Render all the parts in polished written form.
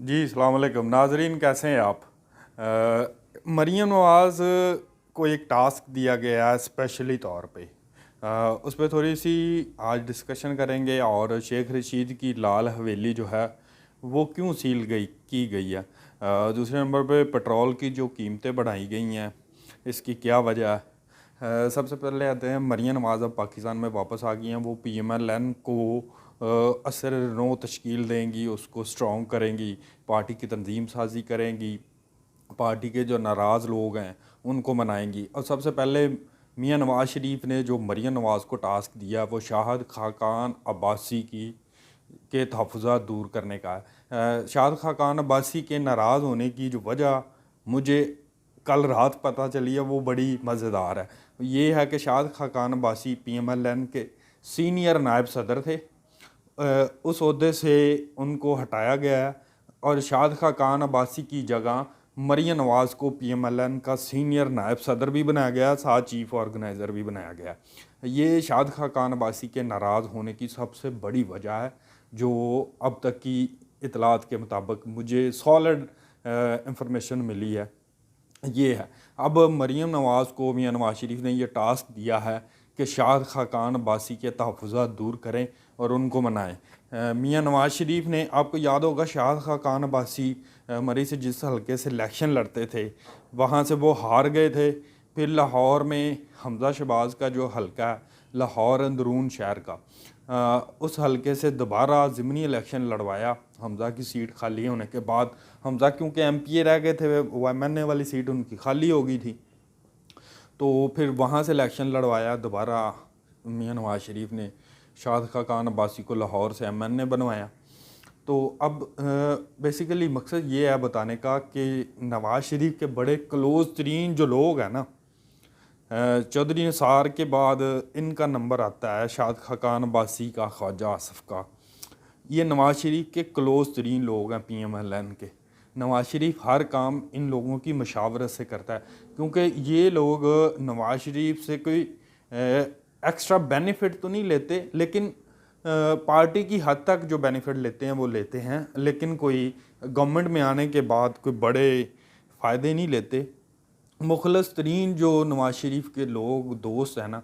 जी अस्सलाम वालेकुम नाजरीन, कैसे हैं आप। मरीम नवाज़ को एक टास्क दिया गया है स्पेशली तौर पे। उस पर थोड़ी सी आज डिस्कशन करेंगे। और शेख रशीद की लाल हवेली जो है वो क्यों सील गई की गई है। दूसरे नंबर पे पेट्रोल की जो कीमतें बढ़ाई गई हैं इसकी क्या वजह है। सबसे पहले आते हैं मरीम नवाज़ अब पाकिस्तान में वापस आ गई हैं। वो PMLN को असर नो तश्कील देंगी, उसको स्ट्रॉन्ग करेंगी, पार्टी की तंजीम साजी करेंगी, पार्टी के जो नाराज़ लोग हैं उनको मनाएंगी। और सबसे पहले मियाँ नवाज़ शरीफ ने जो मरीम नवाज़ को टास्क दिया वो शाहिद खाकान अब्बासी की के तहफ़्फ़ुज़ात दूर करने का है। शाहिद खाकान अब्बासी के नाराज़ होने की जो वजह मुझे कल रात पता चली है वो बड़ी मज़ेदार है। ये है कि शाहिद खाकान अब्बासी PMLN के सीनियर नायब सदर थे। उस ओहदे से उनको हटाया गया है और शाहिद खाकान अब्बासी की जगह मरीम नवाज़ को PMLN का सीनियर नायब सदर भी बनाया गया, साथ चीफ ऑर्गेनाइज़र भी बनाया गया। ये शाहिद खाकान अब्बासी के नाराज़ होने की सबसे बड़ी वजह है जो अब तक की इतलात के मुताबिक मुझे सॉलिड इंफॉर्मेशन मिली है। ये है अब मरीम नवाज़ को मियाँ नवाज़ शरीफ ने यह टास्क दिया है कि शाहिद खाकान अब्बासी के तहफ़्फ़ुज़ात दूर करें और उनको मनाएं। मियाँ नवाज़ शरीफ ने, आपको याद होगा, शाहिद खाकान अब्बासी मरी से जिस हलके से इलेक्शन लड़ते थे वहाँ से वो हार गए थे। फिर लाहौर में हमज़ा शहबाज का जो हलका है लाहौर अंदरून शहर का, उस हलके से दोबारा ज़िमनी इलेक्शन लड़वाया हमज़ा की सीट खाली होने के बाद। हमज़ा क्योंकि MPA रह गए थे, वो MNA वाली सीट उनकी खाली हो गई थी, तो फिर वहाँ से इलेक्शन लड़वाया दोबारा मियाँ नवाज़ शरीफ ने। शाहिद खाकान अब्बासी को लाहौर से MNA बनवाया। तो अब बेसिकली मकसद ये है बताने का कि नवाज़ शरीफ के बड़े क्लोज़ तरीन जो लोग हैं ना, चौधरी निसार के बाद इनका नंबर आता है, शाहिद खाकान अब्बासी का, ख्वाजा आसिफ का। ये नवाज़ शरीफ के क्लोज़ तरीन लोग हैं PMLN के। नवाज़ शरीफ हर काम इन लोगों की मशावरत से करता है क्योंकि ये लोग नवाज़ शरीफ से कोई एक्स्ट्रा बेनिफिट तो नहीं लेते, लेकिन पार्टी की हद तक जो बेनिफिट लेते हैं वो लेते हैं, लेकिन कोई गवर्नमेंट में आने के बाद कोई बड़े फ़ायदे नहीं लेते। मुखलस तरीन जो नवाज़ शरीफ के लोग दोस्त हैं ना,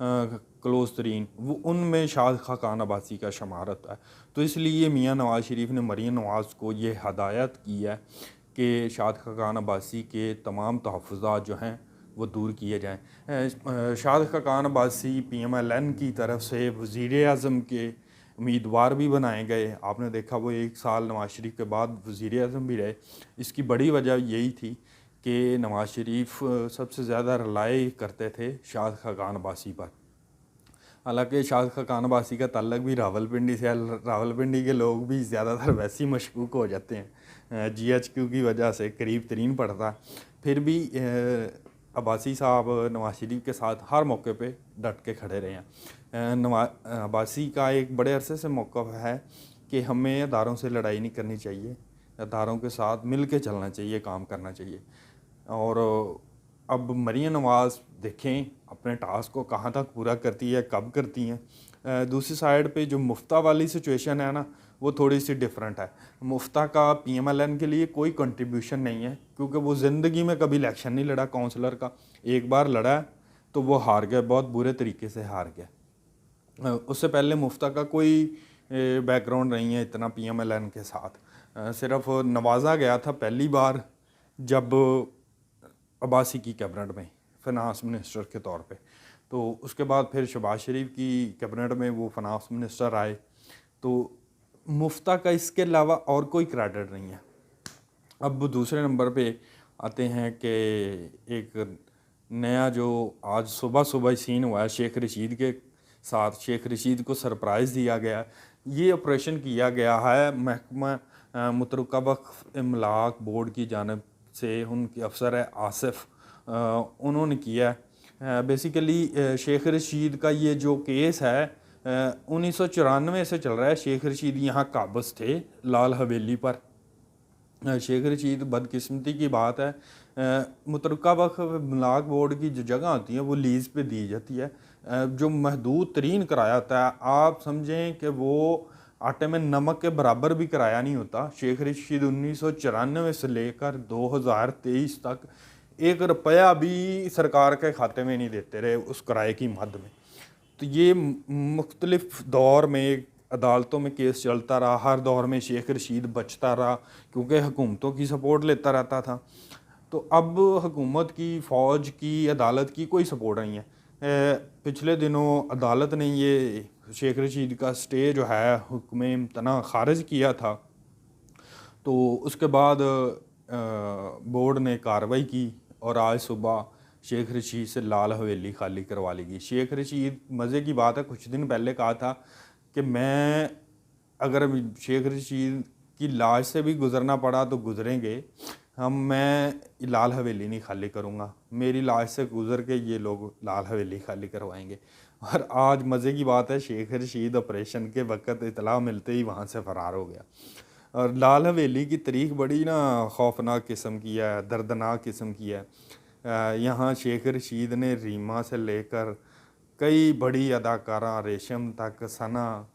क्लोज़ तरीन, वो उनमें शाहिद खाकान अब्बासी का शुमार होता है। तो इसलिए मियाँ नवाज़ शरीफ ने मरीम नवाज़ को ये हदायत की है कि शाहिद खाकान अब्बासी के तमाम तहफ़्फ़ुज़ात जो हैं वो दूर किए जाएँ। शाहिद खाकान अब्बासी PMLN की तरफ से वज़ीर-ए-आज़म के उम्मीदवार भी बनाए गए। आपने देखा वो 1 साल नवाज़ शरीफ के बाद वज़ीर-ए-आज़म भी रहे। इसकी बड़ी वजह यही थी कि नवाज़ शरीफ सबसे ज़्यादा रिलाय करते थे शाहिद खाकान अब्बासी पर। हालांकि शाहिद खाकान अब्बासी का ताल्लुक भी रावलपिंडी से है। रावलपिंडी के लोग भी ज़्यादातर वैसे ही मशकूक हो जाते हैं, GHQ की वजह से करीब तरीन पड़ता है। फिर भी अब्बासी साहब नवाज़ शरीफ के साथ हर मौके पे डट के खड़े रहे हैं। अब्बासी का एक बड़े अरसे से मौक़िफ़ है कि हमें अदारों से लड़ाई नहीं करनी चाहिए, अदारों के साथ मिल के चलना चाहिए, काम करना चाहिए। और अब मरीम नवाज़ देखें अपने टास्क को कहाँ तक पूरा करती है, कब करती हैं। दूसरी साइड पे जो मुफ्ता वाली सिचुएशन है ना, वो थोड़ी सी डिफरेंट है। मुफ्ता का PMLN के लिए कोई कंट्रीब्यूशन नहीं है क्योंकि वो ज़िंदगी में कभी इलेक्शन नहीं लड़ा काउंसलर का। एक बार लड़ा है तो वो हार गया, बहुत बुरे तरीके से हार गया। उससे पहले मुफ्ता का कोई बैकग्राउंड नहीं है इतना PMLN के साथ। सिर्फ नवाजा गया था पहली बार जब अब्बासी की कैबिनेट में फ़िनांस मिनिस्टर के तौर पे, तो उसके बाद फिर शहबाज शरीफ की कैबिनेट में वो फ़िनांस मिनिस्टर आए। तो मुफ्ता का इसके अलावा और कोई क्रेडिट नहीं है। अब दूसरे नंबर पे आते हैं कि एक नया जो आज सुबह सुबह ही सीन हुआ है शेख रशीद के साथ। शेख रशीद को सरप्राइज़ दिया गया। ये ऑपरेशन किया गया है महकमा मुतरका वक्फ इमलाक बोर्ड की जानब से, उनके अफसर है आसिफ, उन्होंने किया है। बेसिकली शेख रशीद का ये जो केस है 1994 से चल रहा है। शेख रशीद यहाँ काबज़ थे लाल हवेली पर। शेख रशीद, बदकिस्मती की बात है, मुतरका वक्फ इमलाक बोर्ड की जो जगह होती है वो लीज़ पे दी जाती है। जो महदूद तरीन किराया होता है, आप समझें कि वो आटे में नमक के बराबर भी किराया नहीं होता। शेख रशीद 1994 से लेकर 2023 तक 1 रुपया भी सरकार के खाते में नहीं देते रहे उस किराए की मद में। तो ये मुख्तलिफ दौर में अदालतों में केस चलता रहा, हर दौर में शेख रशीद बचता रहा क्योंकि हुकूमतों की सपोर्ट लेता रहता था। तो अब हुकूमत की, फ़ौज की, अदालत की कोई सपोर्ट नहीं है। पिछले दिनों अदालत ने ये शेख रशीद का स्टे जो है हुक्म इम्तना ख़ारिज किया था, तो उसके बाद बोर्ड ने कार्रवाई की और आज सुबह शेख रशीद से लाल हवेली खाली करवा ली गई। शेख रशीद, मज़े की बात है, कुछ दिन पहले कहा था कि मैं अगर शेख रशीद की लाश से भी गुज़रना पड़ा तो गुज़रेंगे, मैं लाल हवेली नहीं खाली करूँगा, मेरी लाश से गुज़र के ये लोग लाल हवेली खाली करवाएंगे। और आज मज़े की बात है, शेख रशीद ऑपरेशन के वक्त इतला मिलते ही वहाँ से फ़रार हो गया। और लाल हवेली की तारीख बड़ी ना खौफनाक किस्म की है, दर्दनाक किस्म की है। यहाँ शेख रशीद ने रीमा से लेकर कई बड़ी अदाकारा, रेशम तक, सना,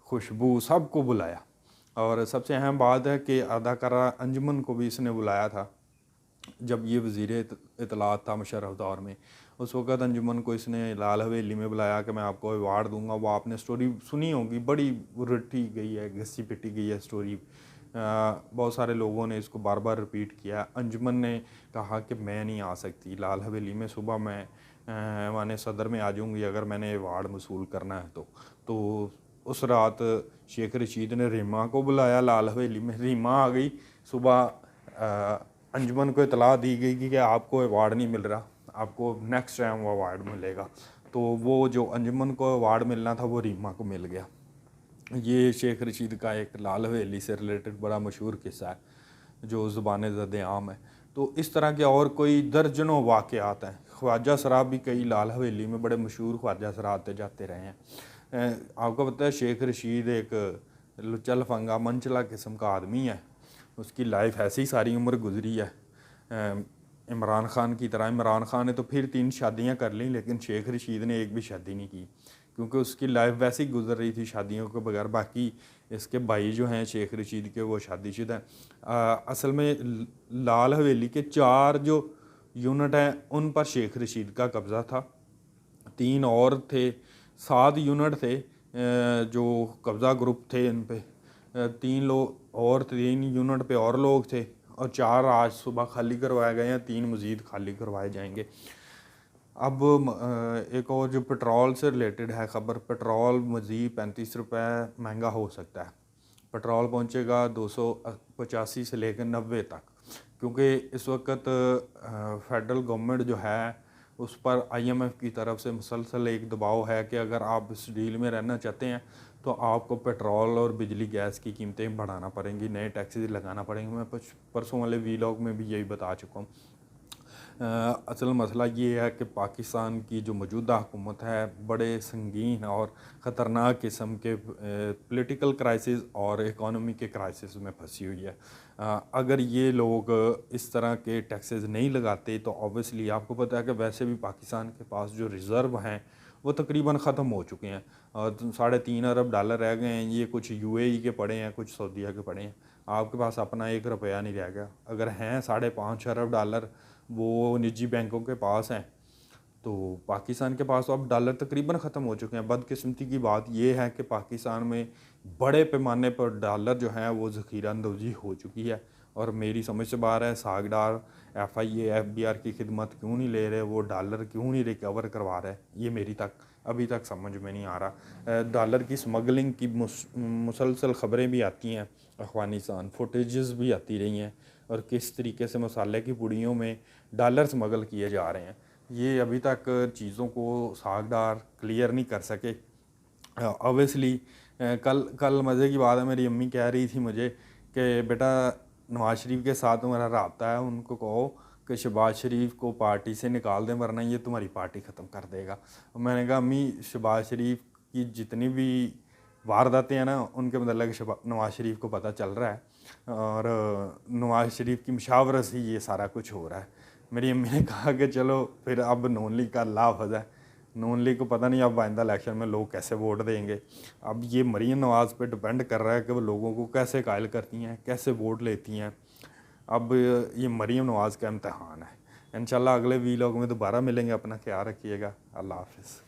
खुशबू, सबको बुलाया। और सबसे अहम बात है कि अदाकारा अंजुमन को भी इसने बुलाया था जब ये वज़ीर इत्तलात था मुशर्रफ दौर में। उस वक़्त अंजुमन को इसने लाल हवेली में बुलाया कि मैं आपको अवार्ड दूंगा। वो आपने स्टोरी सुनी होगी, बड़ी रटी गई है, घसी पिटी गई है स्टोरी। बहुत सारे लोगों ने इसको बार बार रिपीट किया। अंजुमन ने कहा कि मैं नहीं आ सकती लाल हवेली में, सुबह मैं माने सदर में आ जाऊँगी अगर मैंने अवार्ड वसूल करना है तो उस रात शेख रशीद ने रीमा को बुलाया लाल हवेली में। रीमा आ गई। सुबह अंजुमन को इतला दी गई कि आपको अवार्ड नहीं मिल रहा, आपको नेक्स्ट टाइम वो अवार्ड मिलेगा। तो वो जो अंजुमन को अवार्ड मिलना था वो रीमा को मिल गया। ये शेख रशीद का एक लाल हवेली से रिलेटेड बड़ा मशहूर किस्सा है जो ज़ुबान ज़द-ए-आम है। तो इस तरह के और कोई दर्जनों वाक़यात हैं। ख्वाजा सराब भी कई लाल हवेली में बड़े मशहूर ख्वाजा सराब आते जाते रहे हैं। आपको पता है शेख रशीद एक लुच्चा लफंगा मनचला किस्म का आदमी है। उसकी लाइफ ऐसी ही सारी उम्र गुजरी है इमरान ख़ान की तरह। इमरान ख़ान ने तो फिर 3 शादियां कर लीं, लेकिन शेख रशीद ने एक भी शादी नहीं की क्योंकि उसकी लाइफ वैसे ही गुजर रही थी शादियों के बगैर। बाकी इसके भाई जो हैं शेख रशीद के, वो शादीशुदा हैं। असल में लाल हवेली के 4 जो यूनिट हैं उन पर शेख रशीद का कब्ज़ा था। 3 और थे, 7 यूनिट थे जो कब्ज़ा ग्रुप थे इन पे। 3 लोग और 3 यूनिट पे और लोग थे और 4 आज सुबह खाली करवाए गए हैं, 3 मज़ीद खाली करवाए जाएंगे। अब एक और जो पेट्रोल से रिलेटेड है खबर, पेट्रोल मज़ीद 35 रुपये महंगा हो सकता है। पेट्रोल पहुंचेगा 285 से लेकर 90 तक, क्योंकि इस वक्त फेडरल गवर्नमेंट जो है उस पर IMF की तरफ से मुसलसल एक दबाव है कि अगर आप इस डील में रहना चाहते हैं तो आपको पेट्रोल और बिजली गैस की कीमतें बढ़ाना पड़ेंगी, नए टैक्सेस लगाना पड़ेंगे। मैं परसों वाले वीलॉग में भी यही बता चुका हूँ। असल मसला ये है कि पाकिस्तान की जो मौजूदा हुकूमत है बड़े संगीन और ख़तरनाक किस्म के पॉलिटिकल क्राइसिस और इकोनॉमी के क्राइसिस में फंसी हुई है। अगर ये लोग इस तरह के टैक्सेस नहीं लगाते तो ऑब्वियसली आपको पता है कि वैसे भी पाकिस्तान के पास जो रिज़र्व हैं वो तकरीबन ख़त्म हो चुके हैं और $3.5 अरब रह गए हैं। ये कुछ UAE के पड़े हैं, कुछ सऊदीया के पड़े हैं। आपके पास अपना 1 रुपया नहीं रह गया। अगर हैं $5.5 अरब वो निजी बैंकों के पास हैं, तो पाकिस्तान के पास तो अब डॉलर तकरीबन ख़त्म हो चुके हैं। बदकिस्मती की बात यह है कि पाकिस्तान में बड़े पैमाने पर डॉलर जो है वो ज़ख़ीरा अंदोज़ी हो चुकी है और मेरी समझ से बाहर है सागदार FIA FBR की खिदमत क्यों नहीं ले रहे, वो डॉलर क्यों नहीं रिकवर करवा रहे, ये मेरी अभी तक समझ में नहीं आ रहा। डॉलर की स्मगलिंग की मुसलसल ख़बरें भी आती हैं, अफ़गानिस्तान फुटेजेस भी आती रही हैं और किस तरीके से मसाले की पुड़ियों में डॉलर स्मगल किए जा रहे हैं। ये अभी तक चीज़ों को सागदार क्लियर नहीं कर सके। ऑब्वियसली कल मज़े की बात है, मेरी अम्मी कह रही थी मुझे कि बेटा नवाज़ शरीफ के साथ तुम्हारा रब्ता है, उनको कहो कि शहबाज शरीफ को पार्टी से निकाल दें वरना ये तुम्हारी पार्टी ख़त्म कर देगा। मैंने कहा अम्मी, शहबाज शरीफ की जितनी भी वारदातें हैं ना उनके मतलब नवाज़ शरीफ को पता चल रहा है और नवाज़ शरीफ की मुशावरत से ये सारा कुछ हो रहा है। मेरी अम्मी ने कहा कि चलो फिर अब नून लीग का लाभ है, नून लीग को पता नहीं अब आइंदा इलेक्शन में लोग कैसे वोट देंगे। अब ये मरीम नवाज़ पे डिपेंड कर रहा है कि वो लोगों को कैसे कायल करती हैं, कैसे वोट लेती हैं। अब ये मरीम नवाज़ का इम्तहान है। इंशाल्लाह अगले वीलॉग में दोबारा मिलेंगे। अपना ख्याल रखिएगा। अल्लाह हाफिज़।